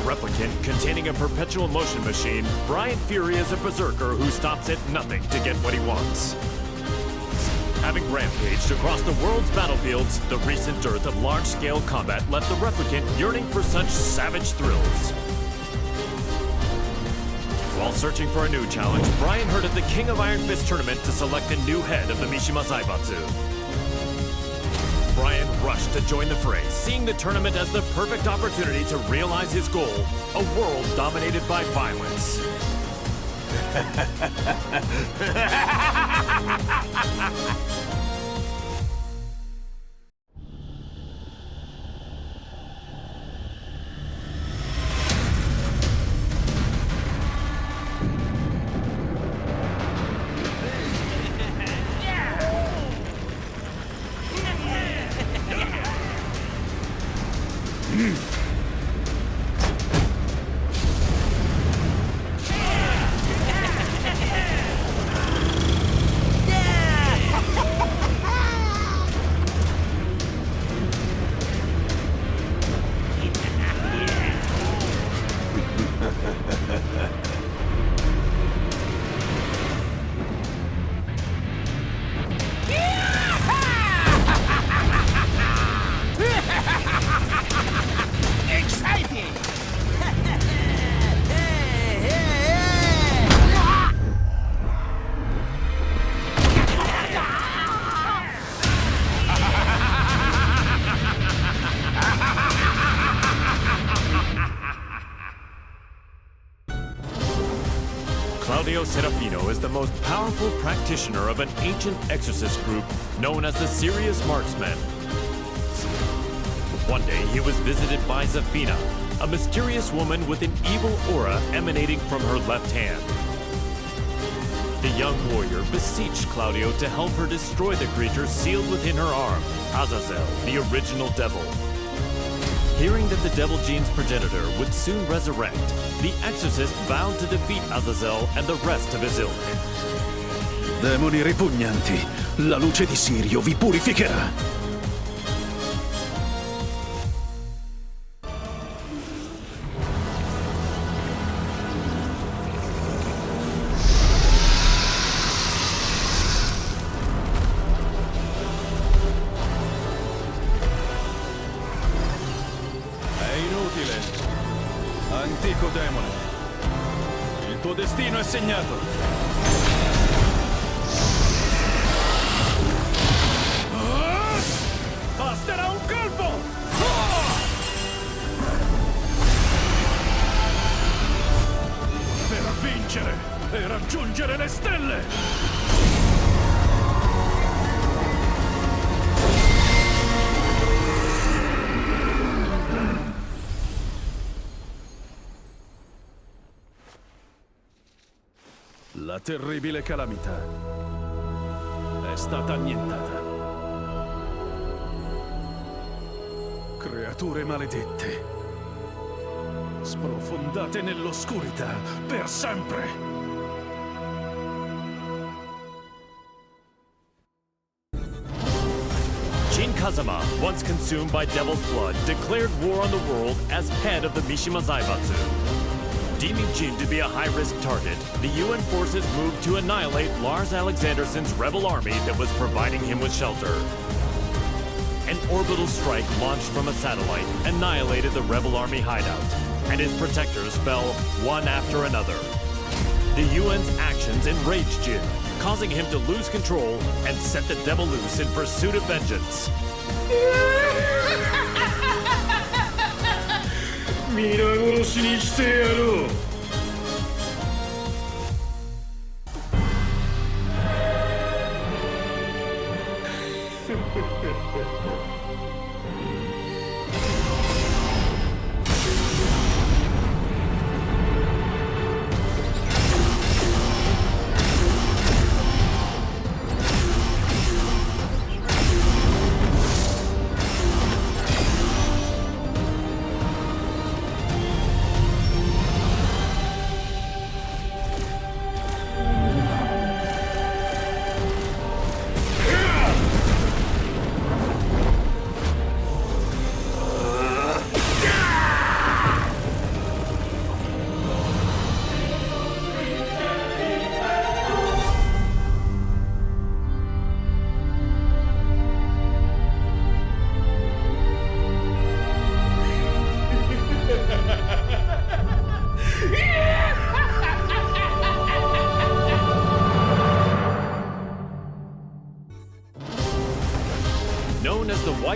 replicant containing a perpetual motion machine, Bryan Fury is a berserker who stops at nothing to get what he wants. Having rampaged across the world's battlefields, the recent dearth of large-scale combat left the replicant yearning for such savage thrills. While searching for a new challenge, Bryan heard of the King of Iron Fist tournament to select the new head of the Mishima Zaibatsu. Bryan rushed to join the fray, seeing the tournament as the perfect opportunity to realize his goal, a world dominated by violence. Claudio Serafino is the most powerful practitioner of an ancient exorcist group known as the Serious Marksmen. One day he was visited by Zafina, a mysterious woman with an evil aura emanating from her left hand. The young warrior beseeched Claudio to help her destroy the creature sealed within her arm, Azazel, the original devil. Hearing that the Devil Gene's progenitor would soon resurrect, the exorcist vowed to defeat Azazel and the rest of his ilk. Demoni ripugnanti, la luce di Sirio vi purificherà! Antico demone, il tuo destino è segnato. Basterà un colpo! Per vincere e raggiungere le stelle! La terribile calamità è stata annientata. Creature maledette, sprofondate nell'oscurità per sempre. Jin Kazama, once consumed by Devil's Blood, declared war on the world as head of the Mishima Zaibatsu. Deeming Jin to be a high-risk target, the UN forces moved to annihilate Lars Alexanderson's rebel army that was providing him with shelter. An orbital strike launched from a satellite annihilated the rebel army hideout, and his protectors fell one after another. The UN's actions enraged Jin, causing him to lose control and set the devil loose in pursuit of vengeance.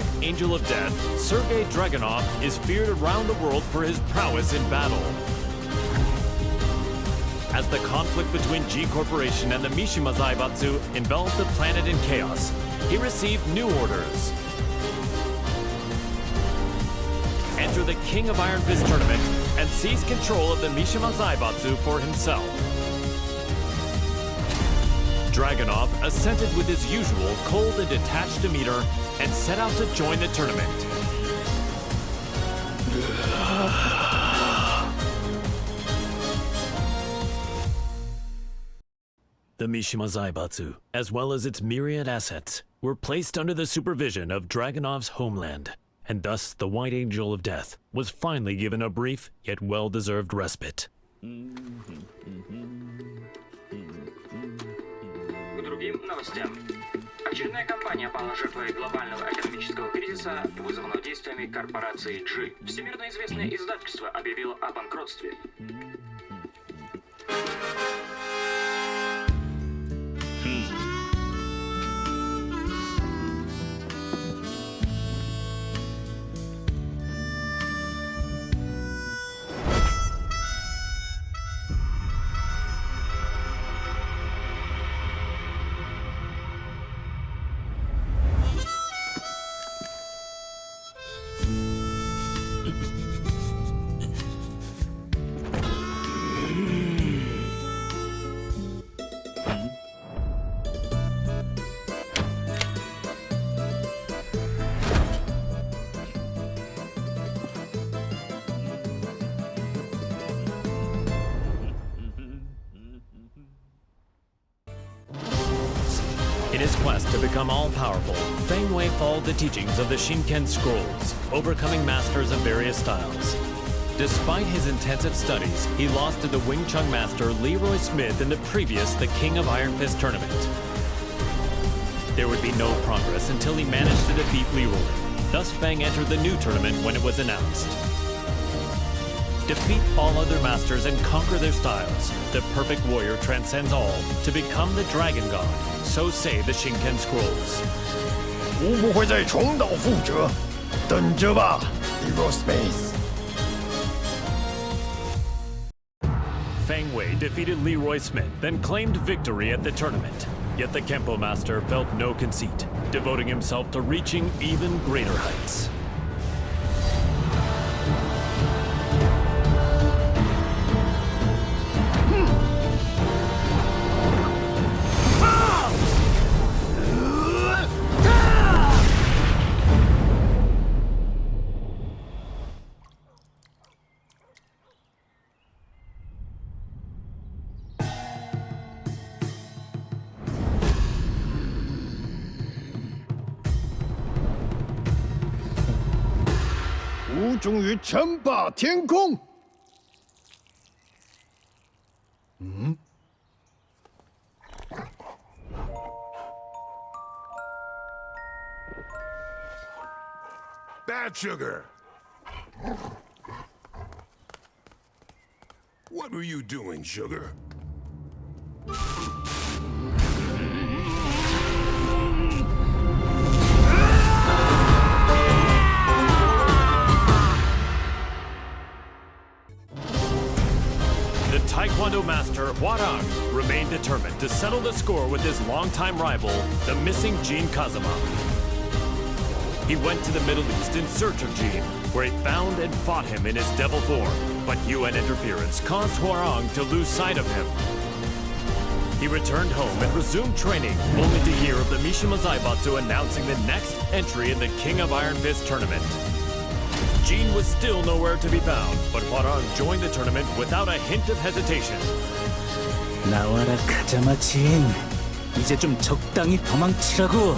White Angel of Death, Sergei Dragunov is feared around the world for his prowess in battle. As the conflict between G Corporation and the Mishima Zaibatsu enveloped the planet in chaos, he received new orders. Enter the King of Iron Fist tournament and seize control of the Mishima Zaibatsu for himself. Dragunov assented with his usual cold and detached demeanor and set out to join the tournament. The Mishima Zaibatsu, as well as its myriad assets, were placed under the supervision of Dragunov's homeland, and thus the White Angel of Death was finally given a brief yet well-deserved respite. К другим новостям. Очередная компания пала жертвой глобального экономического кризиса, вызванного действиями корпорации G. Всемирно известное издательство объявило о банкротстве. In his quest to become all-powerful, Feng followed the teachings of the Shinken Scrolls, overcoming masters of various styles. Despite his intensive studies, he lost to the Wing Chun master Leroy Smith in the previous The King of Iron Fist tournament. There would be no progress until he managed to defeat Leroy. Thus, Feng entered the new tournament when it was announced. Defeat all other masters and conquer their styles. The perfect warrior transcends all to become the Dragon God. So say the Shinken Scrolls. 无不会再重蹈覆辙，等着吧 ，Hero Space。 Feng Wei defeated Leroy Smith, then claimed victory at the tournament. Yet the Kempo master felt no conceit, devoting himself to reaching even greater heights. « 吾终于称霸天空。Bad sugar. What were you doing, sugar? The Taekwondo master Hwarang remained determined to settle the score with his longtime rival, the missing Jin Kazama. He went to the Middle East in search of Jin, where he found and fought him in his devil form, but UN interference caused Hwarang to lose sight of him. He returned home and resumed training, only to hear of the Mishima Zaibatsu announcing the next entry in the King of Iron Fist tournament. Jin was still nowhere to be found, but Hwarang joined the tournament without a hint of hesitation. 나와라 가자마 진. 이제 좀 적당히 도망치라고.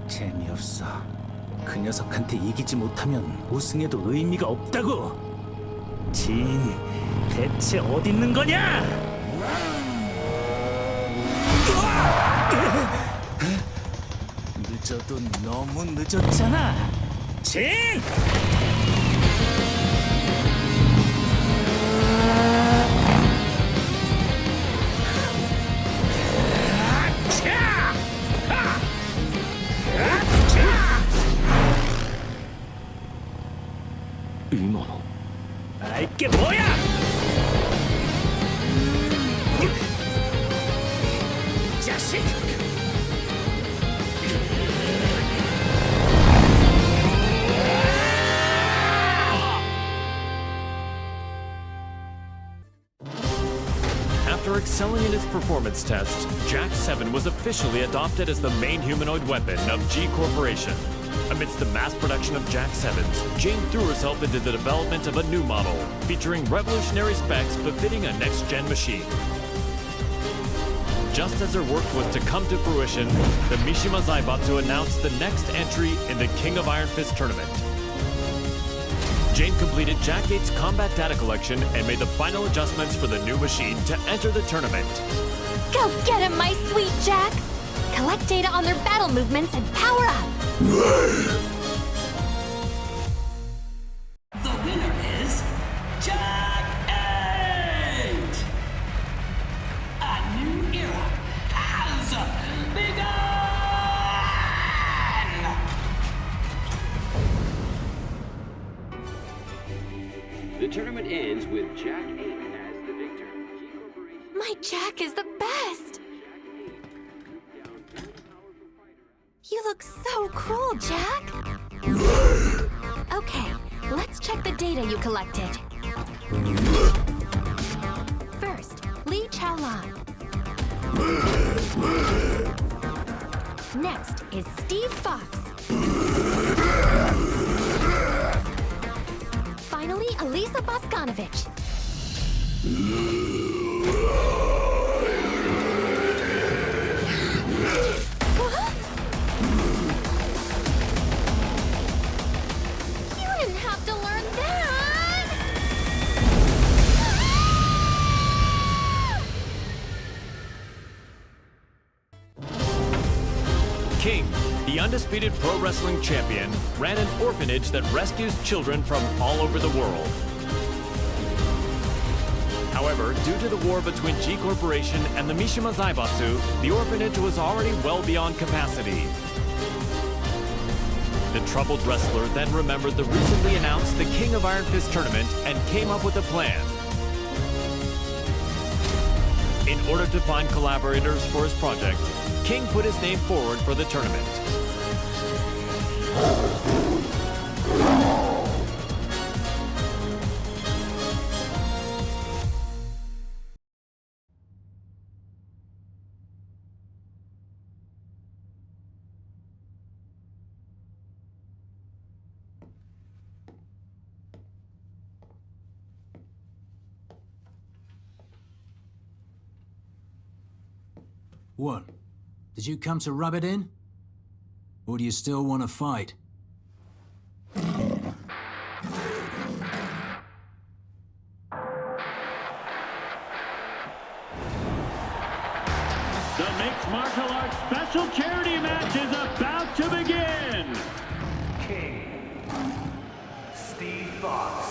재미없어. 그 녀석한테 이기지 못하면 우승해도 의미가 없다고. 진, 대체 어디 있는 거냐? 늦어도 너무 늦었잖아. 진! 자식! After excelling in his performance tests, Jack 7 was officially adopted as the main humanoid weapon of G Corporation. Amidst the mass production of Jack 7s, Jane threw herself into the development of a new model, featuring revolutionary specs befitting a next-gen machine. Just as her work was to come to fruition, the Mishima Zaibatsu announced the next entry in the King of Iron Fist tournament. Jane completed Jack 8's combat data collection and made the final adjustments for the new machine to enter the tournament. Go get him, my sweet Jack! Collect data on their battle movements and power up! The winner is Jack 8! A new era has begun! The tournament ends with Jack 8 as the victor. My Jack is the best! You look so cool, Jack! Okay, let's check the data you collected. First, Li Chaolan. Next is Steve Fox. Finally, Elisa Boskanovich. Huh? You didn't have to learn that! King, the undisputed pro wrestling champion, ran an orphanage that rescues children from all over the world. However, due to the war between G Corporation and the Mishima Zaibatsu, the orphanage was already well beyond capacity. The troubled wrestler then remembered the recently announced the King of Iron Fist tournament and came up with a plan. In order to find collaborators for his project, King put his name forward for the tournament. What? Did you come to rub it in? Or do you still want to fight? The mixed martial arts special charity match is about to begin! King. Steve Fox.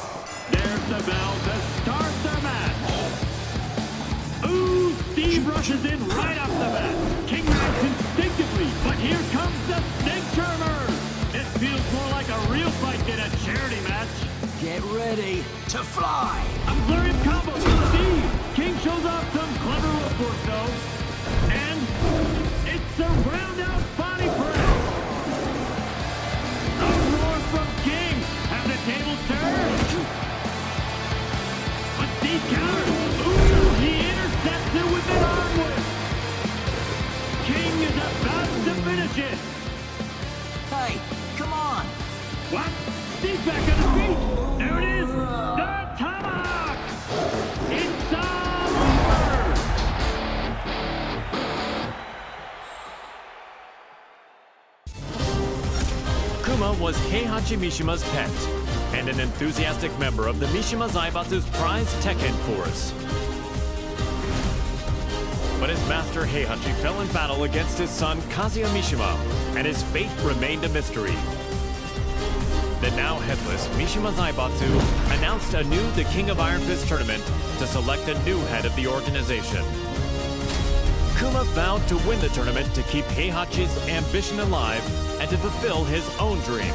There's the bell to start the match! Ooh, Steve rushes in right off the bat. King reacts instinctively, but here comes the snake charmer! This feels more like a real fight than a charity match. Get ready to fly! A flurry of combos from Steve! King shows off some clever footwork though. And it's a round-out body press! A roar from King! Have the tables turned? But Steve counters! Ooh, he intercepts it with an arm whip! King is about to finish it! Hey, come on! What? Steve's back on his feet! There it is! The tomahawk! It's all over! Kuma was Heihachi Mishima's pet, and an enthusiastic member of the Mishima Zaibatsu's prized Tekken force. But his master Heihachi fell in battle against his son Kazuya Mishima, and his fate remained a mystery. The now headless Mishima Zaibatsu announced anew the King of Iron Fist tournament to select a new head of the organization. Kuma vowed to win the tournament to keep Heihachi's ambition alive and to fulfill his own dream.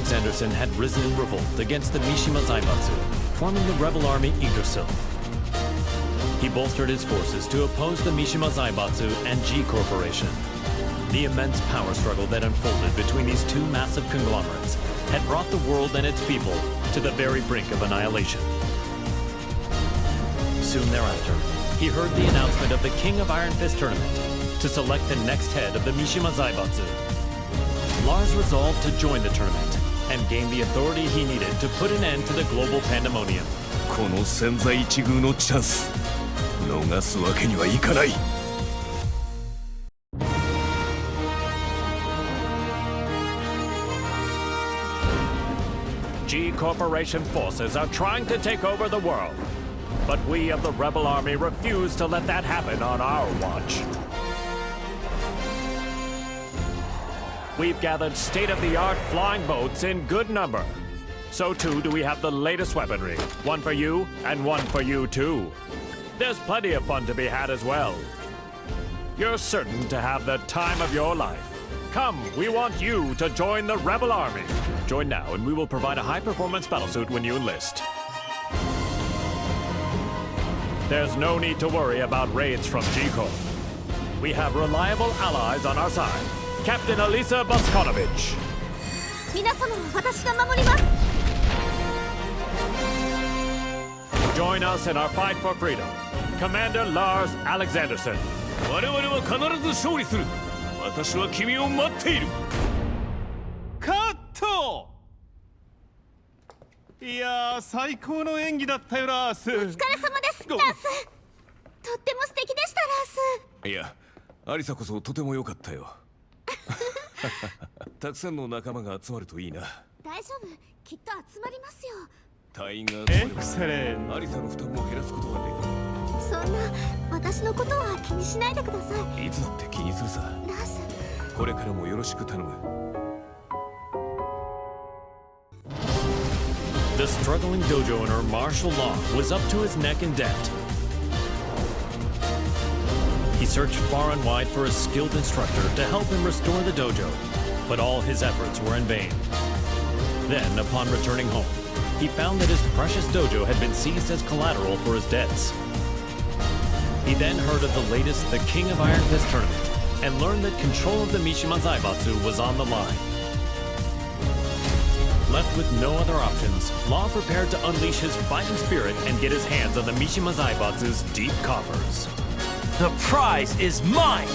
Alexanderson had risen in revolt against the Mishima Zaibatsu, forming the rebel army Yggdrasil. He bolstered his forces to oppose the Mishima Zaibatsu and G Corporation. The immense power struggle that unfolded between these two massive conglomerates had brought the world and its people to the very brink of annihilation. Soon thereafter, he heard the announcement of the King of Iron Fist tournament to select the next head of the Mishima Zaibatsu. Lars resolved to join the tournament and gain the authority he needed to put an end to the global pandemonium. この千載一遇のチャンス、逃すわけにはいかない。G Corporation forces are trying to take over the world, but we of the Rebel Army refuse to let that happen on our watch. We've gathered state-of-the-art flying boats in good number. So too do we have the latest weaponry, one for you and one for you too. There's plenty of fun to be had as well. You're certain to have the time of your life. Come, we want you to join the Rebel Army. Join now and we will provide a high-performance battlesuit when you enlist. There's no need to worry about raids from G-Corp. We have reliable allies on our side. Captain Elisa Boskonovich. 皆様を私が守ります。 Join us in our fight for freedom. Commander Lars Alexanderson. 我々は必ず勝利する。私は君を待っている。カット。いやー、最高の演技だったよ、ラース。お疲れ様です、ラース。とっても素敵でした、ラース。いや、アリサこそとても良かったよ。たくさんの仲間が集まるといいな。大丈夫、きっと集まりますよ。隊員が集まればアリサの負担も減らすことができる。そんな私のことは気にしないでください。いつだって気にするさ。ラース、これからもよろしく頼む。The struggling dojo owner, Marshal Law, was up to his neck in debt. He searched far and wide for a skilled instructor to help him restore the dojo, but all his efforts were in vain. Then, upon returning home, he found that his precious dojo had been seized as collateral for his debts. He then heard of the latest The King of Iron Fist tournament and learned that control of the Mishima Zaibatsu was on the line. Left with no other options, Law prepared to unleash his fighting spirit and get his hands on the Mishima Zaibatsu's deep coffers. The prize is mine!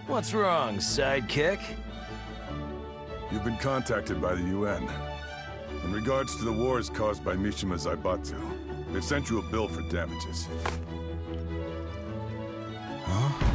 What's wrong, sidekick? You've been contacted by the UN. In regards to the wars caused by Mishima Zaibatsu, they've sent you a bill for damages. Huh?